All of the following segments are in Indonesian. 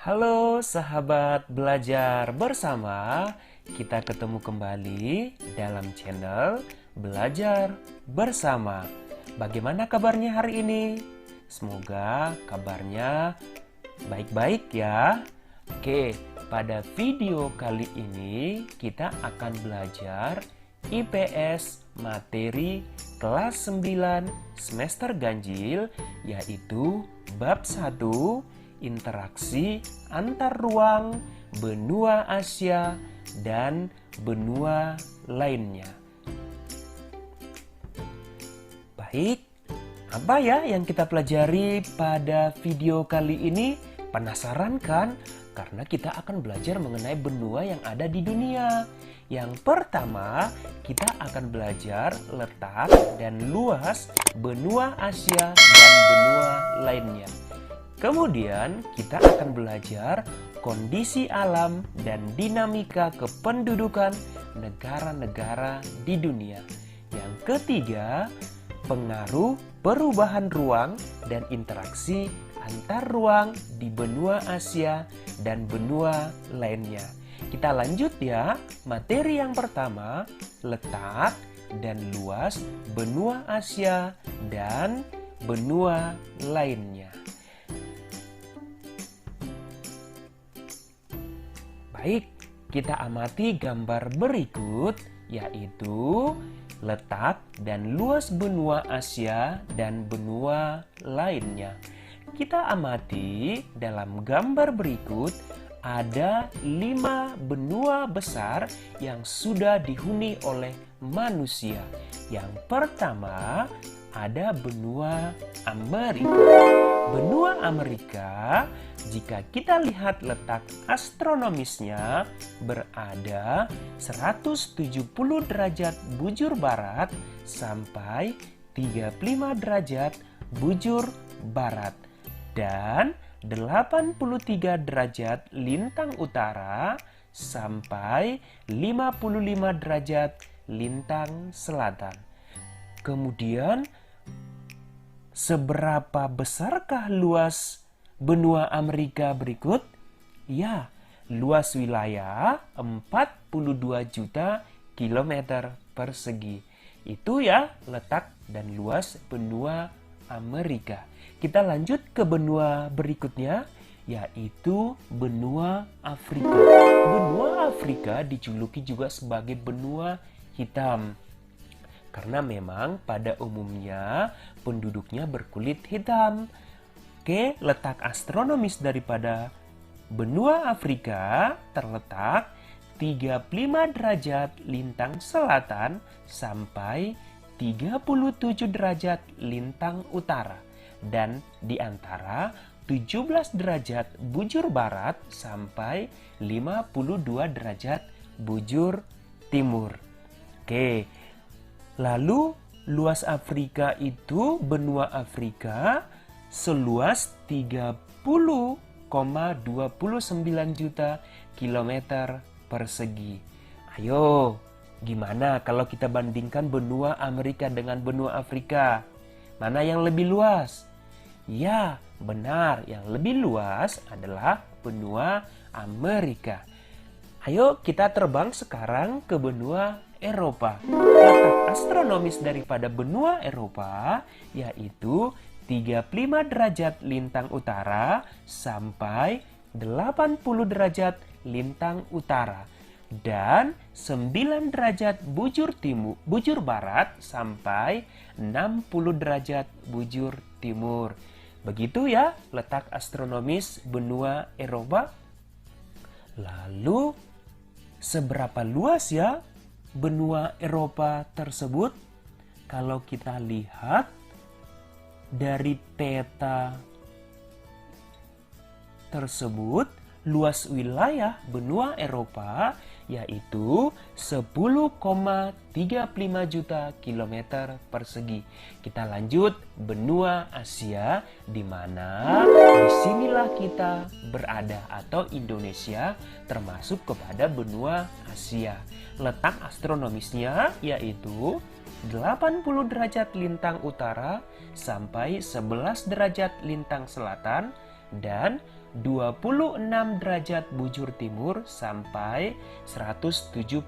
Halo sahabat belajar bersama, kita ketemu kembali dalam channel Belajar Bersama. Bagaimana kabarnya hari ini? Semoga kabarnya baik-baik ya. Oke, pada video kali ini kita akan belajar IPS materi kelas 9 semester ganjil, yaitu bab 1 interaksi antar ruang benua Asia dan benua lainnya. Baik, apa ya yang kita pelajari pada video kali ini? Penasaran kan? Karena kita akan belajar mengenai benua yang ada di dunia. Yang pertama, kita akan belajar letak dan luas benua Asia dan benua lainnya. Kemudian kita akan belajar kondisi alam dan dinamika kependudukan negara-negara di dunia. Yang ketiga, pengaruh perubahan ruang dan interaksi antar ruang di benua Asia dan benua lainnya. Kita lanjut ya, materi yang pertama, letak dan luas benua Asia dan benua lainnya. Baik, kita amati gambar berikut, yaitu letak dan luas benua Asia dan benua lainnya. Kita amati dalam gambar berikut, ada 5 benua besar yang sudah dihuni oleh manusia. Yang pertama, ada benua Amerika. Benua Amerika, jika kita lihat letak astronomisnya, berada 170 derajat bujur barat sampai 35 derajat bujur barat dan 83 derajat lintang utara sampai 55 derajat lintang selatan. Kemudian, seberapa besarkah luas benua Amerika berikut? Ya, luas wilayah 42 juta kilometer persegi. Itu ya letak dan luas benua Amerika. Kita lanjut ke benua berikutnya, yaitu benua Afrika. Benua Afrika dijuluki juga sebagai benua hitam, karena memang pada umumnya penduduknya berkulit hitam. Oke, letak astronomis daripada benua Afrika terletak 35 derajat lintang selatan sampai 37 derajat lintang utara dan di antara 17 derajat bujur barat sampai 52 derajat bujur timur. Oke, lalu luas Afrika itu benua Afrika seluas 30,29 juta kilometer persegi. Ayo, gimana kalau kita bandingkan benua Amerika dengan benua Afrika? Mana yang lebih luas? Ya, benar, yang lebih luas adalah benua Amerika. Ayo kita terbang sekarang ke benua Eropa. Letak astronomis daripada benua Eropa yaitu 35 derajat lintang utara sampai 80 derajat lintang utara dan 9 derajat bujur barat sampai 60 derajat bujur timur. Begitu ya letak astronomis benua Eropa. Lalu seberapa luas ya benua Eropa tersebut? Kalau kita lihat dari peta tersebut, luas wilayah benua Eropa yaitu 10,35 juta kilometer persegi. Kita lanjut benua Asia, di mana disinilah kita berada atau Indonesia termasuk kepada benua Asia. Letak astronomisnya yaitu 80 derajat lintang utara sampai 11 derajat lintang selatan dan 26 derajat bujur timur sampai 170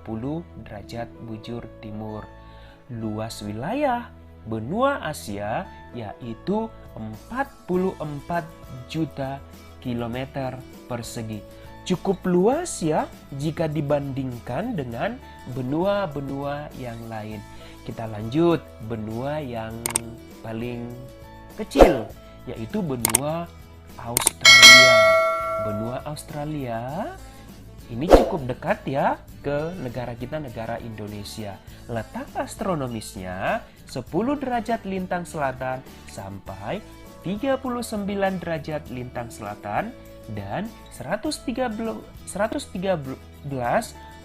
derajat bujur timur. Luas wilayah benua Asia yaitu 44 juta kilometer persegi. Cukup luas ya jika dibandingkan dengan benua-benua yang lain. Kita lanjut, benua yang paling kecil yaitu benua Australia. Benua Australia ini cukup dekat ya ke negara kita, negara Indonesia. Letak astronomisnya 10 derajat lintang selatan sampai 39 derajat lintang selatan dan 113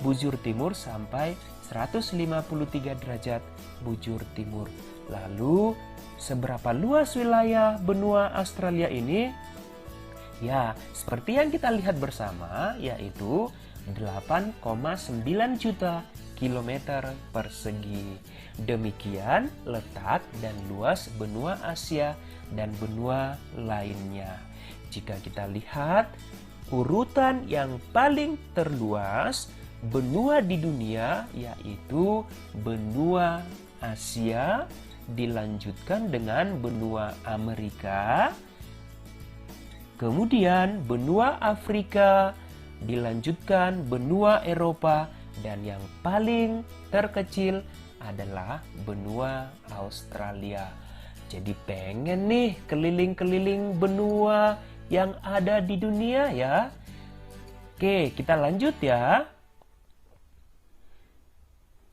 bujur timur sampai 153 derajat bujur timur. Lalu, seberapa luas wilayah benua Australia ini? Ya, seperti yang kita lihat bersama, yaitu 8,9 juta kilometer persegi. Demikian letak dan luas benua Asia dan benua lainnya. Jika kita lihat urutan yang paling terluas benua di dunia, yaitu benua Asia, dilanjutkan dengan benua Amerika, kemudian benua Afrika, dilanjutkan benua Eropa, dan yang paling terkecil adalah benua Australia. Jadi pengen nih keliling-keliling benua yang ada di dunia ya. Oke, kita lanjut ya.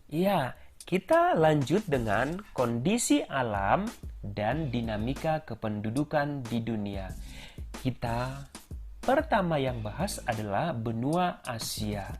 Ya, kita lanjut dengan kondisi alam dan dinamika kependudukan di dunia. Kita pertama yang bahas adalah benua Asia.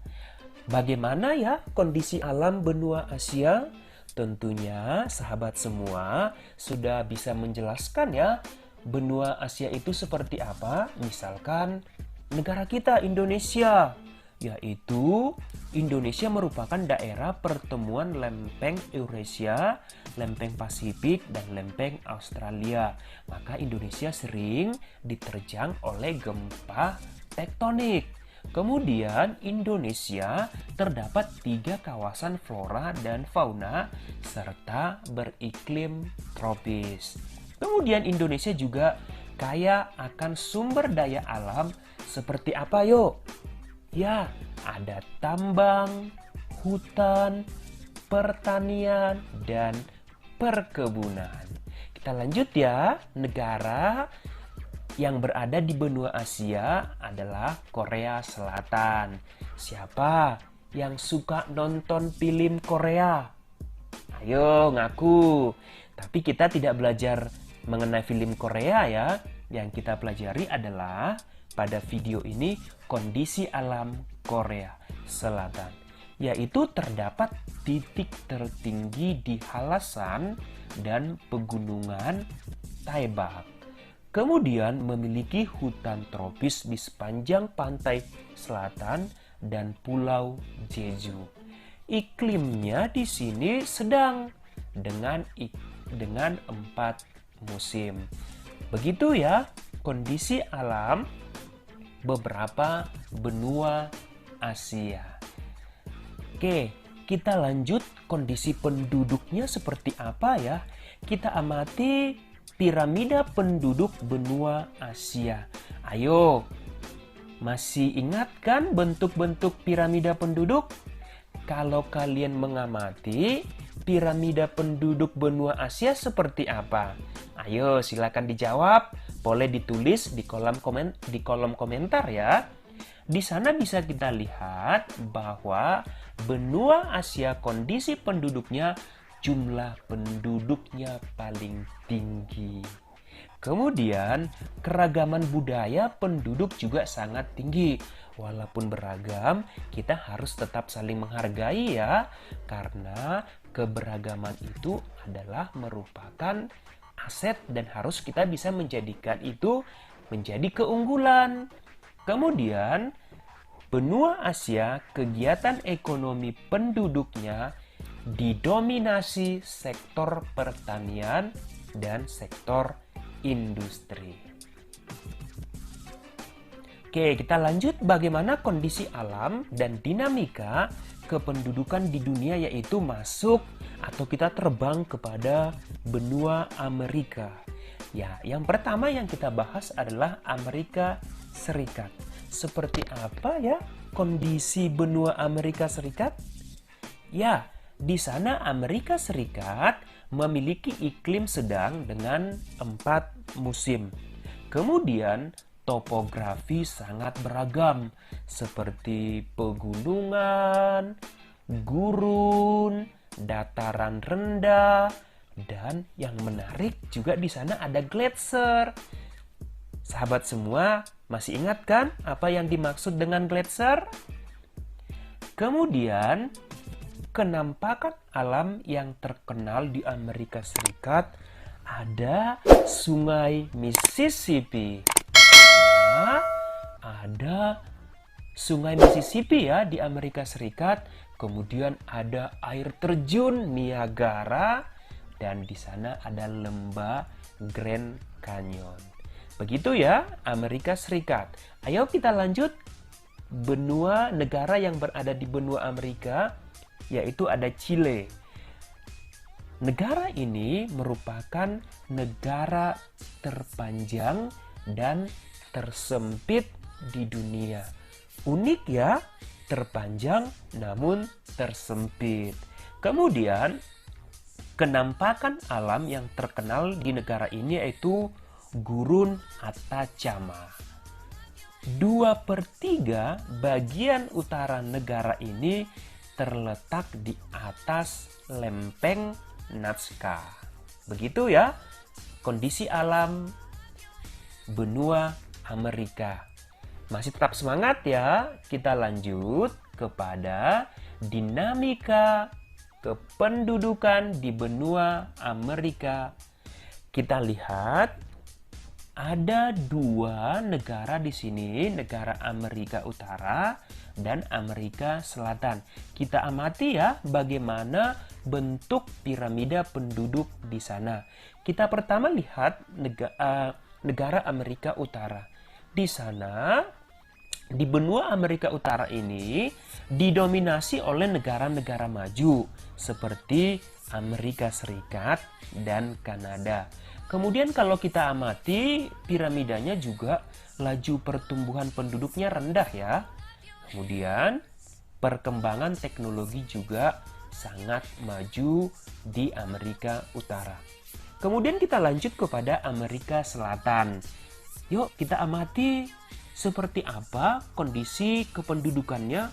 Bagaimana ya kondisi alam benua Asia? Tentunya sahabat semua sudah bisa menjelaskan ya benua Asia itu seperti apa. Misalkan negara kita Indonesia, yaitu Indonesia merupakan daerah pertemuan lempeng Eurasia, lempeng Pasifik, dan lempeng Australia. Maka Indonesia sering diterjang oleh gempa tektonik. Kemudian Indonesia terdapat 3 kawasan flora dan fauna serta beriklim tropis. Kemudian Indonesia juga kaya akan sumber daya alam seperti apa yuk? Ya, ada tambang, hutan, pertanian, dan perkebunan. Kita lanjut ya, negara yang berada di benua Asia adalah Korea Selatan. Siapa yang suka nonton film Korea? Ayo ngaku. Tapi kita tidak belajar mengenai film Korea ya. Yang kita pelajari adalah pada video ini kondisi alam Korea Selatan, yaitu terdapat titik tertinggi di Halasan dan pegunungan Taebak. Kemudian memiliki hutan tropis di sepanjang pantai selatan dan pulau Jeju. Iklimnya di sini sedang dengan 4 musim. Begitu ya kondisi alam beberapa benua Asia. Oke, kita lanjut kondisi penduduknya seperti apa ya. Kita amati piramida penduduk benua Asia. Ayo, masih ingat kan bentuk-bentuk piramida penduduk? Kalau kalian mengamati piramida penduduk benua Asia seperti apa? Ayo silakan dijawab. Boleh ditulis di kolom komentar ya. Di sana bisa kita lihat bahwa benua Asia kondisi penduduknya, jumlah penduduknya paling tinggi. Kemudian keragaman budaya penduduk juga sangat tinggi. Walaupun beragam, kita harus tetap saling menghargai ya. Karena keberagaman itu adalah merupakan aset dan harus kita bisa menjadikan itu menjadi keunggulan. Kemudian, benua Asia kegiatan ekonomi penduduknya didominasi sektor pertanian dan sektor industri. Oke, kita lanjut bagaimana kondisi alam dan dinamika kependudukan di dunia, yaitu masuk atau kita terbang kepada benua Amerika. Ya, yang pertama yang kita bahas adalah Amerika Serikat. Seperti apa ya kondisi benua Amerika Serikat? Ya, di sana Amerika Serikat memiliki iklim sedang dengan 4 musim. Kemudian topografi sangat beragam seperti pegunungan, gurun, dataran rendah, dan yang menarik juga di sana ada gletser. Sahabat semua, masih ingat kan apa yang dimaksud dengan gletser? Kemudian, kenampakan alam yang terkenal di Amerika Serikat ada Sungai Mississippi. Nah, ada Sungai Mississippi ya di Amerika Serikat. Kemudian ada air terjun Niagara dan di sana ada lembah Grand Canyon. Begitu ya Amerika Serikat. Ayo kita lanjut benua negara yang berada di benua Amerika, yaitu ada Chile. Negara ini merupakan negara terpanjang dan tersempit di dunia. Unik ya, terpanjang namun tersempit. Kemudian, kenampakan alam yang terkenal di negara ini yaitu Gurun Atacama. 2/3 bagian utara negara ini terletak di atas lempeng Nazca. Begitu ya kondisi alam benua Amerika. Masih tetap semangat ya. Kita lanjut kepada dinamika kependudukan di benua Amerika. Kita lihat ada 2 negara di sini, negara Amerika Utara dan Amerika Selatan. Kita amati ya bagaimana bentuk piramida penduduk di sana. Kita pertama lihat negara Amerika Utara. Di sana, di benua Amerika Utara ini didominasi oleh negara-negara maju seperti Amerika Serikat dan Kanada. Kemudian kalau kita amati piramidanya juga laju pertumbuhan penduduknya rendah ya. Kemudian perkembangan teknologi juga sangat maju di Amerika Utara. Kemudian kita lanjut kepada Amerika Selatan. Yuk kita amati seperti apa kondisi kependudukannya.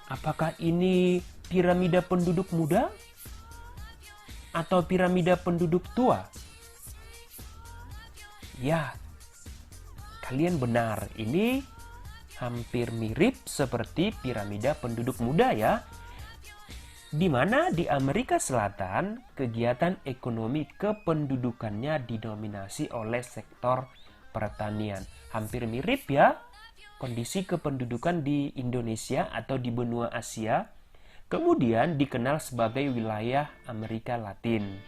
Apakah ini piramida penduduk muda atau piramida penduduk tua? Ya, kalian benar. Ini hampir mirip seperti piramida penduduk muda ya. Di mana di Amerika Selatan kegiatan ekonomi kependudukannya didominasi oleh sektor pertanian. Hampir mirip ya kondisi kependudukan di Indonesia atau di benua Asia. Kemudian dikenal sebagai wilayah Amerika Latin.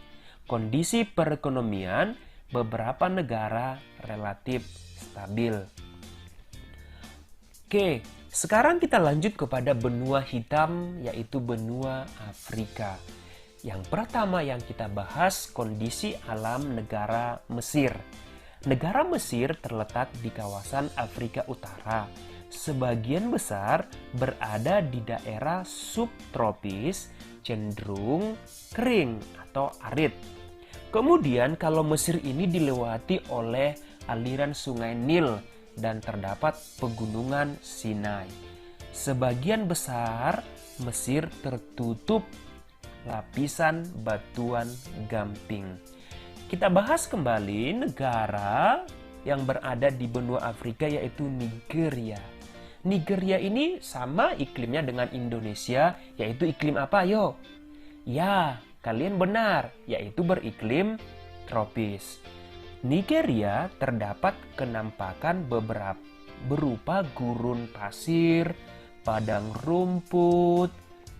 Kondisi perekonomian beberapa negara relatif stabil. Oke, sekarang kita lanjut kepada benua hitam, yaitu benua Afrika. Yang pertama yang kita bahas kondisi alam negara Mesir. Negara Mesir terletak di kawasan Afrika Utara. Sebagian besar berada di daerah subtropis cenderung kering atau arid. Kemudian kalau Mesir ini dilewati oleh aliran sungai Nil dan terdapat pegunungan Sinai. Sebagian besar Mesir tertutup lapisan batuan gamping. Kita bahas kembali negara yang berada di benua Afrika yaitu Nigeria. Nigeria ini sama iklimnya dengan Indonesia, yaitu iklim apa yo? Ya, kalian benar, yaitu beriklim tropis. Nigeria terdapat kenampakan berupa gurun pasir, padang rumput,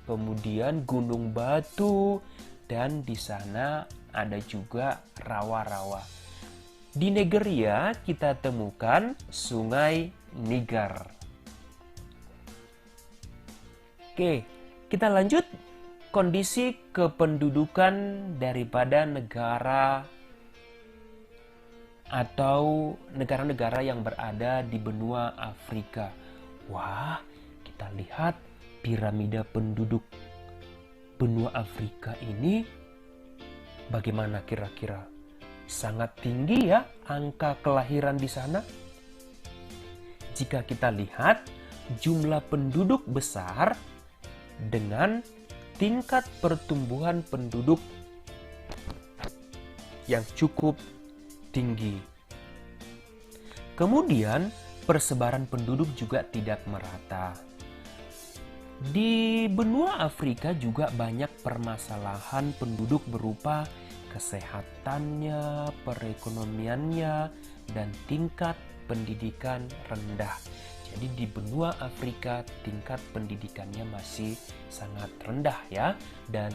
kemudian gunung batu, dan di sana ada juga rawa-rawa. Di Nigeria kita temukan Sungai Niger. Oke, kita lanjut kondisi kependudukan daripada negara atau negara-negara yang berada di benua Afrika. Wah, kita lihat piramida penduduk benua Afrika ini bagaimana kira-kira? Sangat tinggi ya angka kelahiran di sana. Jika kita lihat jumlah penduduk besar dengan tingkat pertumbuhan penduduk yang cukup tinggi. Kemudian persebaran penduduk juga tidak merata. Di benua Afrika juga banyak permasalahan penduduk berupa kesehatannya, perekonomiannya, dan tingkat pendidikan rendah. Jadi di benua Afrika tingkat pendidikannya masih sangat rendah ya, dan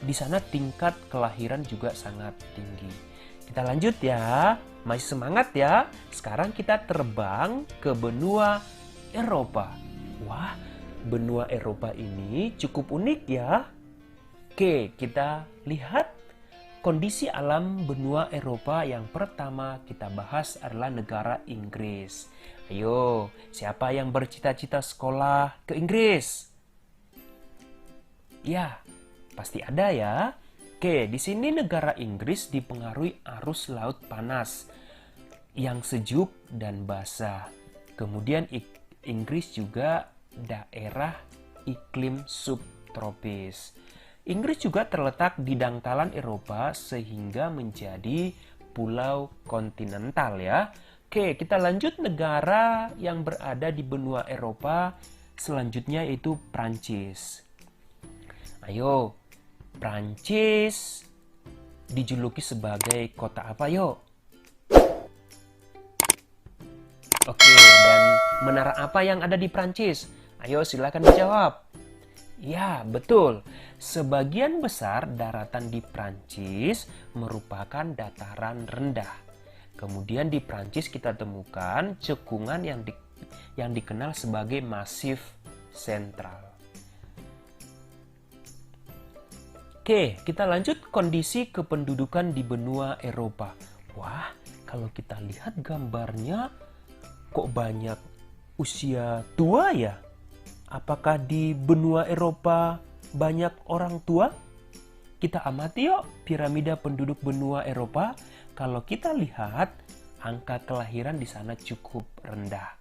di sana tingkat kelahiran juga sangat tinggi. Kita lanjut ya, masih semangat ya. Sekarang kita terbang ke benua Eropa. Wah, benua Eropa ini cukup unik ya. Oke, kita lihat kondisi alam benua Eropa. Yang pertama kita bahas adalah negara Inggris. Ayo, siapa yang bercita-cita sekolah ke Inggris? Ya, pasti ada ya. Oke, di sini negara Inggris dipengaruhi arus laut panas yang sejuk dan basah. Kemudian Inggris juga daerah iklim subtropis. Inggris juga terletak di dangkalan Eropa sehingga menjadi pulau kontinental ya. Oke, kita lanjut negara yang berada di benua Eropa selanjutnya yaitu Prancis. Ayo, Prancis dijuluki sebagai kota apa yuk? Oke, dan menara apa yang ada di Prancis? Ayo silakan dijawab. Ya, betul. Sebagian besar daratan di Prancis merupakan dataran rendah. Kemudian di Prancis kita temukan cekungan yang dikenal sebagai Masif Sentral. Oke, kita lanjut kondisi kependudukan di benua Eropa. Wah, kalau kita lihat gambarnya kok banyak usia tua ya? Apakah di benua Eropa banyak orang tua? Kita amati yuk piramida penduduk benua Eropa. Kalau kita lihat angka kelahiran di sana cukup rendah.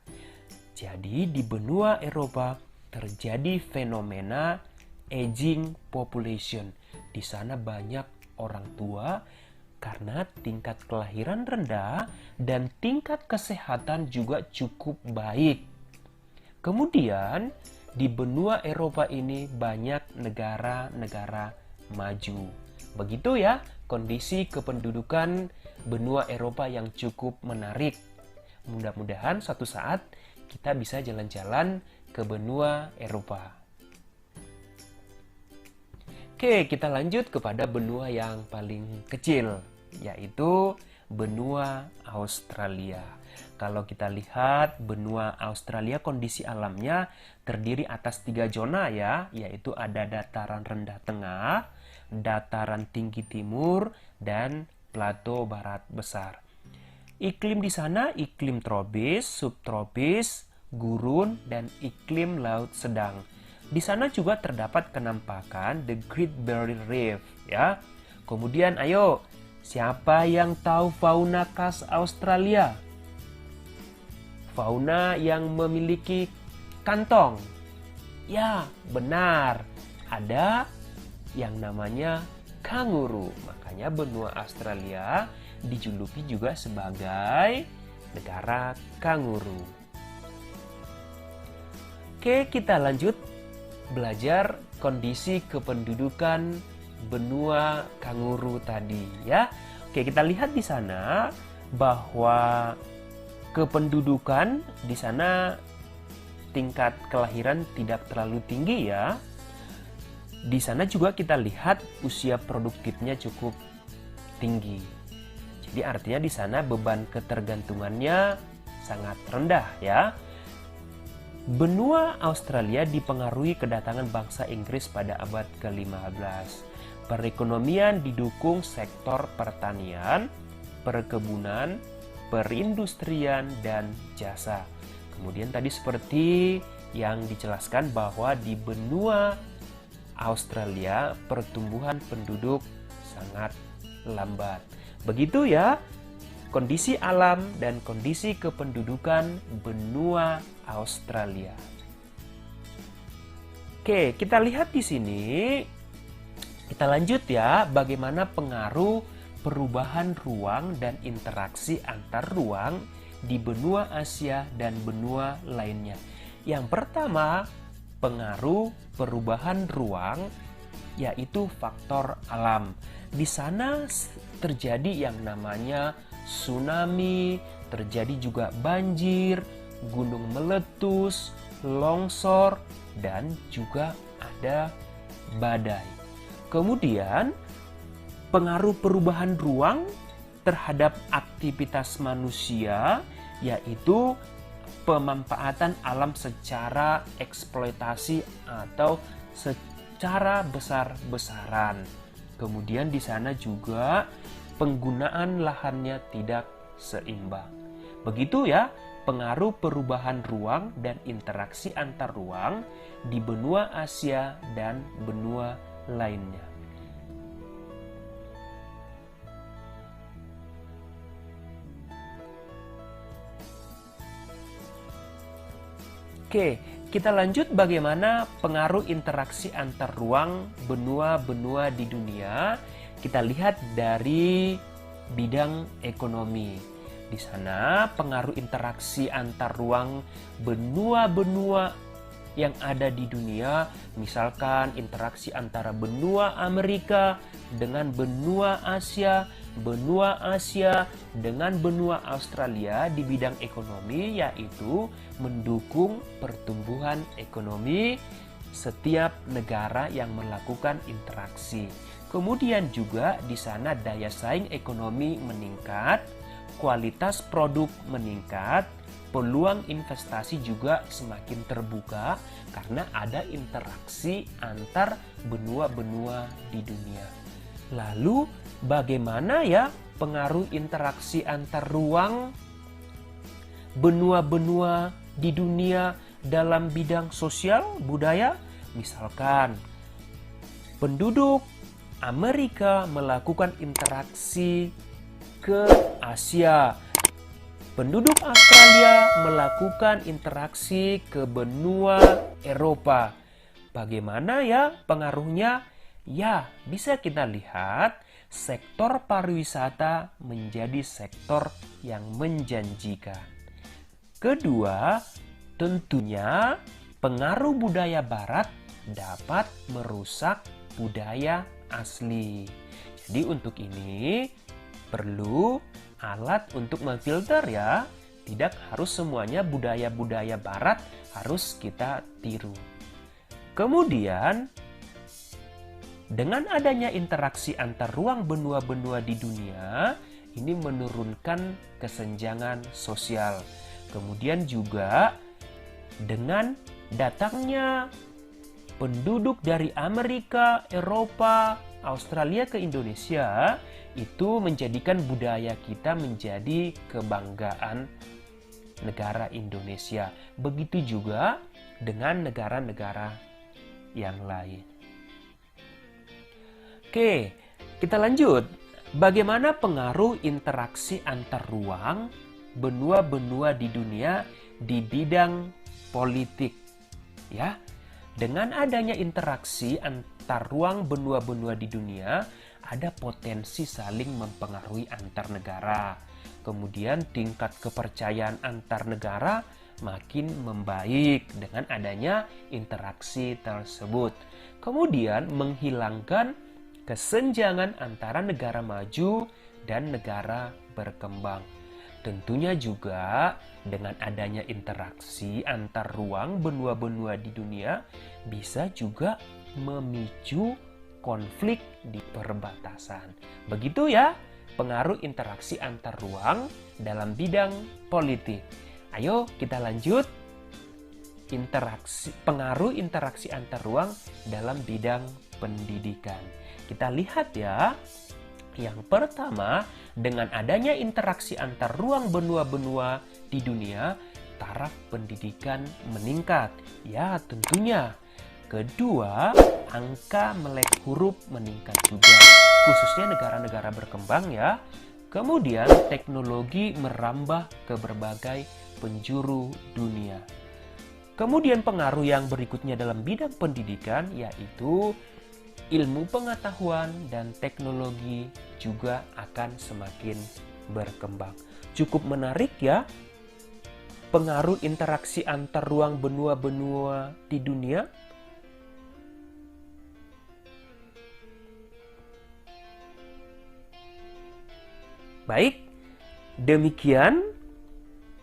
Jadi di benua Eropa terjadi fenomena aging population. Di sana banyak orang tua karena tingkat kelahiran rendah dan tingkat kesehatan juga cukup baik. Kemudian di benua Eropa ini banyak negara-negara maju. Begitu ya kondisi kependudukan benua Eropa yang cukup menarik. Mudah-mudahan suatu saat kita bisa jalan-jalan ke benua Eropa. Oke, kita lanjut kepada benua yang paling kecil, yaitu benua Australia. Kalau kita lihat benua Australia, kondisi alamnya terdiri atas 3 zona ya, yaitu ada dataran rendah tengah, dataran tinggi timur, dan plato barat besar. Iklim di sana iklim tropis, subtropis, gurun, dan iklim laut sedang. Di sana juga terdapat kenampakan The Great Barrier Reef ya. Kemudian ayo, siapa yang tahu fauna khas Australia? Fauna yang memiliki kantong. Ya, benar. Ada yang namanya kanguru. Makanya benua Australia dijuluki juga sebagai negara kanguru. Oke, kita lanjut belajar kondisi kependudukan benua kanguru tadi ya. Oke, kita lihat di sana bahwa kependudukan di sana tingkat kelahiran tidak terlalu tinggi ya. Di sana juga kita lihat usia produktifnya cukup tinggi. Jadi artinya di sana beban ketergantungannya sangat rendah ya. Benua Australia dipengaruhi kedatangan bangsa Inggris pada abad ke-15. Perekonomian didukung sektor pertanian, perkebunan, perindustrian, dan jasa. Kemudian tadi seperti yang dijelaskan bahwa di benua Australia pertumbuhan penduduk sangat lambat. Begitu ya kondisi alam dan kondisi kependudukan benua Australia. Oke, kita lihat di sini. Kita lanjut ya, bagaimana pengaruh perubahan ruang dan interaksi antar ruang di benua Asia dan benua lainnya. Yang pertama, pengaruh perubahan ruang yaitu faktor alam. Di sana terjadi yang namanya tsunami, terjadi juga banjir, gunung meletus, longsor, dan juga ada badai. Kemudian, pengaruh perubahan ruang terhadap aktivitas manusia yaitu pemanfaatan alam secara eksploitasi atau secara besar-besaran. Kemudian di sana juga penggunaan lahannya tidak seimbang. Begitu ya, pengaruh perubahan ruang dan interaksi antar ruang di benua Asia dan benua lainnya. Oke, kita lanjut bagaimana pengaruh interaksi antar ruang benua-benua di dunia. Kita lihat dari bidang ekonomi. Di sana pengaruh interaksi antar ruang benua-benua yang ada di dunia, misalkan interaksi antara benua Amerika dengan benua Asia dengan benua Australia di bidang ekonomi, yaitu mendukung pertumbuhan ekonomi setiap negara yang melakukan interaksi. Kemudian juga di sana daya saing ekonomi meningkat, kualitas produk meningkat, peluang investasi juga semakin terbuka karena ada interaksi antar benua-benua di dunia. Lalu bagaimana ya pengaruh interaksi antar ruang benua-benua di dunia dalam bidang sosial budaya? Misalkan penduduk Amerika melakukan interaksi ke Asia. Penduduk Australia melakukan interaksi ke benua Eropa. Bagaimana ya pengaruhnya? Ya, bisa kita lihat sektor pariwisata menjadi sektor yang menjanjikan. Kedua, tentunya pengaruh budaya barat dapat merusak budaya asli. Jadi untuk ini perlu alat untuk memfilter ya. Tidak harus semuanya budaya-budaya barat harus kita tiru. Kemudian dengan adanya interaksi antar ruang benua-benua di dunia, ini menurunkan kesenjangan sosial. Kemudian juga dengan datangnya penduduk dari Amerika, Eropa, Australia ke Indonesia, itu menjadikan budaya kita menjadi kebanggaan negara Indonesia. Begitu juga dengan negara-negara yang lain. Oke, kita lanjut. Bagaimana pengaruh interaksi antar ruang benua-benua di dunia di bidang politik? Ya, dengan adanya interaksi antar ruang benua-benua di dunia, ada potensi saling mempengaruhi antar negara. Kemudian tingkat kepercayaan antar negara makin membaik dengan adanya interaksi tersebut. Kemudian menghilangkan kesenjangan antara negara maju dan negara berkembang. Tentunya juga dengan adanya interaksi antar ruang benua-benua di dunia bisa juga memicu konflik di perbatasan. Begitu ya pengaruh interaksi antar ruang dalam bidang politik. Ayo kita lanjut. Pengaruh interaksi antar ruang dalam bidang pendidikan. Kita lihat ya. Yang pertama, dengan adanya interaksi antar ruang benua-benua di dunia, taraf pendidikan meningkat. Ya, tentunya. Kedua, angka melek huruf meningkat juga, khususnya negara-negara berkembang ya. Kemudian, teknologi merambah ke berbagai penjuru dunia. Kemudian pengaruh yang berikutnya dalam bidang pendidikan yaitu ilmu pengetahuan dan teknologi juga akan semakin berkembang. Cukup menarik ya, pengaruh interaksi antar ruang benua-benua di dunia. Baik, demikian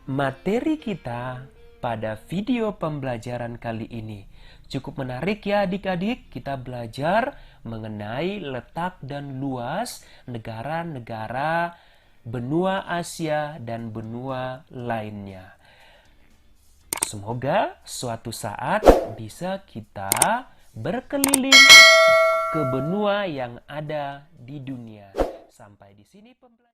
materi kita pada video pembelajaran kali ini. Cukup menarik ya adik-adik, kita belajar mengenai letak dan luas negara-negara benua Asia dan benua lainnya. Semoga suatu saat bisa kita berkeliling ke benua yang ada di dunia. Sampai di sini pembelajaran.